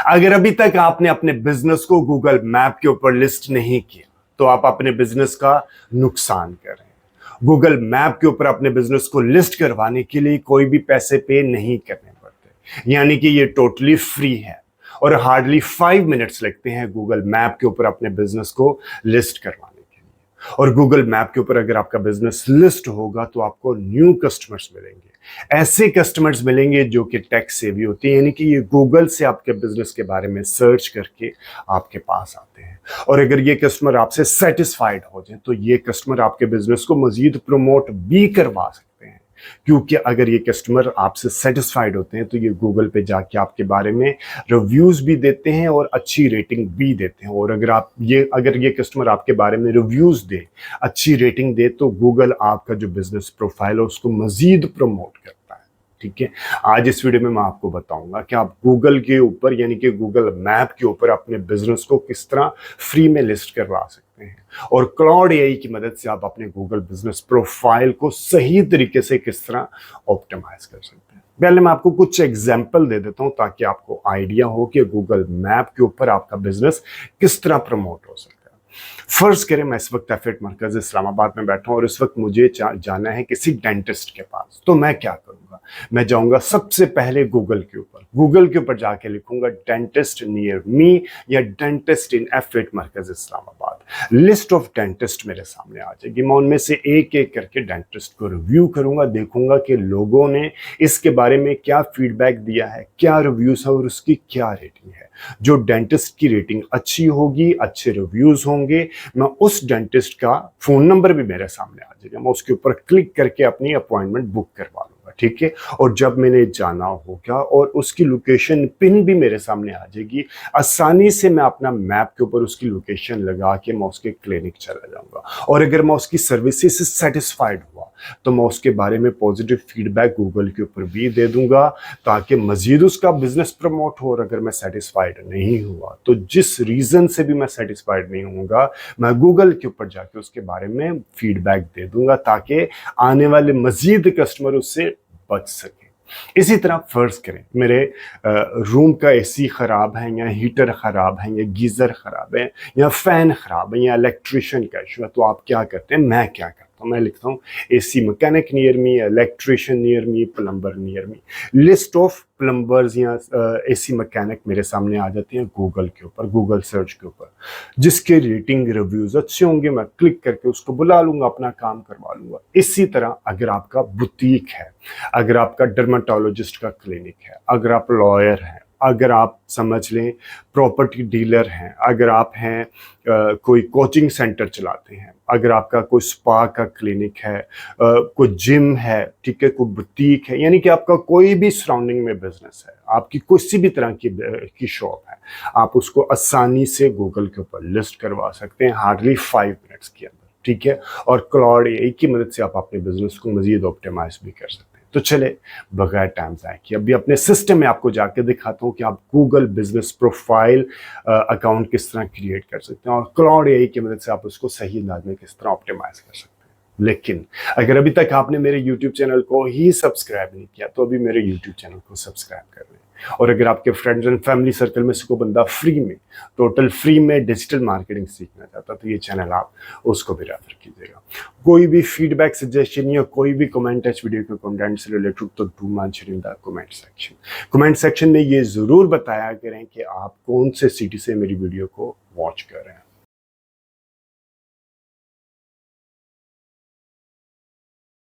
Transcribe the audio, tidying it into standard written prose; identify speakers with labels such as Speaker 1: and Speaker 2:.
Speaker 1: अगर अभी तक आपने अपने बिजनेस को गूगल मैप के ऊपर लिस्ट नहीं किया तो आप अपने बिजनेस का नुकसान कर रहे हैं। गूगल मैप के ऊपर अपने बिजनेस को लिस्ट करवाने के लिए कोई भी पैसे पे नहीं करने पड़ते, यानी कि ये टोटली फ्री है और हार्डली 5 मिनट्स लगते हैं गूगल मैप के ऊपर अपने बिजनेस को लिस्ट करवाने के लिए। और गूगल मैप के ऊपर अगर आपका बिजनेस लिस्ट होगा तो आपको न्यू कस्टमर्स मिलेंगे, ऐसे कस्टमर्स मिलेंगे जो कि टेक सेवी होते हैं, यानी कि ये गूगल से आपके बिजनेस के बारे में सर्च करके आपके पास आते हैं। और अगर ये कस्टमर आपसे सेटिस्फाइड हो जाए तो ये कस्टमर आपके बिजनेस को मजीद प्रमोट भी करवा सकते हैं, क्योंकि अगर ये कस्टमर आपसे सेटिस्फाइड होते हैं तो ये गूगल पे जाके आपके बारे में रिव्यूज भी देते हैं और अच्छी रेटिंग भी देते हैं। और अगर ये कस्टमर आपके बारे में रिव्यूज दे, अच्छी रेटिंग दे, तो गूगल आपका जो बिजनेस प्रोफाइल है उसको मजीद प्रमोट करता है। ठीक है, आज इस वीडियो में मैं आपको बताऊंगा कि आप गूगल के ऊपर यानी कि गूगल मैप के ऊपर अपने बिजनेस को किस तरह फ्री में लिस्ट करवा सकते हैं और क्लाउड एआई की मदद से आप अपने गूगल बिजनेस प्रोफाइल को सही तरीके से किस तरह ऑप्टिमाइज कर सकते हैं। पहले मैं आपको कुछ एग्जांपल दे देता हूं ताकि आपको आइडिया हो कि गूगल मैप के ऊपर आपका बिजनेस किस तरह प्रमोट हो सकता है। फर्ज करें मैं इस वक्त एफएट मरकज इस्लामाबाद में बैठा हूं और इस वक्त मुझे जाना है किसी डेंटिस्ट के पास, तो मैं क्या करूंगा, मैं जाऊंगा सबसे पहले गूगल के ऊपर जाके लिखूंगा डेंटिस्ट नियर मी या डेंटिस्ट इन एफएट मरकज इस्लामाबाद। लिस्ट ऑफ डेंटिस्ट मेरे सामने आ जाएगी, मैं उनमें से एक एक करके डेंटिस्ट को रिव्यू करूंगा, देखूंगा कि लोगों ने इसके बारे में क्या फीडबैक दिया है, क्या रिव्यूज है और उसकी क्या रेटिंग है। जो डेंटिस्ट की रेटिंग अच्छी होगी, अच्छे रिव्यूज होंगे, मैं उस डेंटिस्ट का फोन नंबर भी मेरे सामने आ जाएगा, मैं उसके ऊपर क्लिक करके अपनी अपॉइंटमेंट बुक करवा लूंगा। ठीक है, और जब मैंने जाना होगा और उसकी लोकेशन पिन भी मेरे सामने आ जाएगी, आसानी से मैं अपना मैप के ऊपर उसकी लोकेशन लगा के मैं उसके क्लिनिक चला जाऊंगा। और अगर मैं उसकी सर्विसेज से सेटिस्फाइड हुआ तो मैं उसके बारे में पॉजिटिव फीडबैक गूगल के ऊपर भी दे दूंगा ताकि मजीद उसका बिजनेस प्रमोट हो। और अगर मैं सेटिस्फाइड नहीं हुआ तो जिस रीजन से भी मैं सेटिस्फाइड नहीं होऊंगा, मैं गूगल के ऊपर जाके उसके बारे में फीडबैक दे दूंगा ताकि आने वाले मजीद कस्टमर उससे बच सके। इसी तरह फर्ज करें मेरे रूम का एसी खराब है या हीटर खराब है या गीजर खराब है या फैन खराब है या इलेक्ट्रिशियन का इशू है, तो आप क्या करते हैं, मैं क्या करता हूं, मैं लिखता हूं AC mechanic near me, electrician near me, plumber near me. List of plumbers या एसी मैकेनिक मेरे सामने आ जाती हैं गूगल के ऊपर, गूगल सर्च के ऊपर, जिसके रेटिंग रिव्यूज अच्छे होंगे मैं क्लिक करके उसको बुला लूंगा, अपना काम करवा लूंगा। इसी तरह अगर आपका बुटीक है, अगर आपका डर्माटोलॉजिस्ट का क्लिनिक है, अगर आप लॉयर हैं, अगर आप समझ लें प्रॉपर्टी डीलर हैं, अगर आप हैं कोई कोचिंग सेंटर चलाते हैं, अगर आपका कोई स्पा का क्लिनिक है, कोई जिम है, ठीक है, कोई बुटीक है, यानी कि आपका कोई भी सराउंडिंग में बिजनेस है, आपकी किसी भी तरह की शॉप है, आप उसको आसानी से गूगल के ऊपर लिस्ट करवा सकते हैं हार्डली 5 मिनट्स के अंदर। ठीक है, और क्लाउड एआई की मदद से आप अपने बिजनेस को मजीद ऑप्टिमाइज भी कर सकते हैं। तो चले बगैर टाइम ज़ाया किए अभी अपने सिस्टम में आपको जाके दिखाता हूँ कि आप गूगल बिजनेस प्रोफाइल अकाउंट किस तरह क्रिएट कर सकते हैं और क्लाउड एआई की मदद से आप उसको सही अंदाज में किस तरह ऑप्टिमाइज कर सकते हैं। लेकिन अगर अभी तक आपने मेरे YouTube चैनल को ही सब्सक्राइब नहीं किया तो अभी मेरे YouTube चैनल को सब्सक्राइब कर लें। और अगर आपके फ्रेंड्स एंड फैमिली सर्कल में से कोई बंदा फ्री में, टोटल फ्री में डिजिटल मार्केटिंग सीखना चाहता तो ये चैनल आप उसको भी रेफर कीजिएगा। कोई भी फीडबैक, सजेशन या कोई भी कमेंट है इस वीडियो के कंटेंट से रिलेटेड तो do mention in the comment section में ये जरूर बताया करें कि आप कौन से सिटी से मेरी वीडियो को वॉच कर रहे हैं।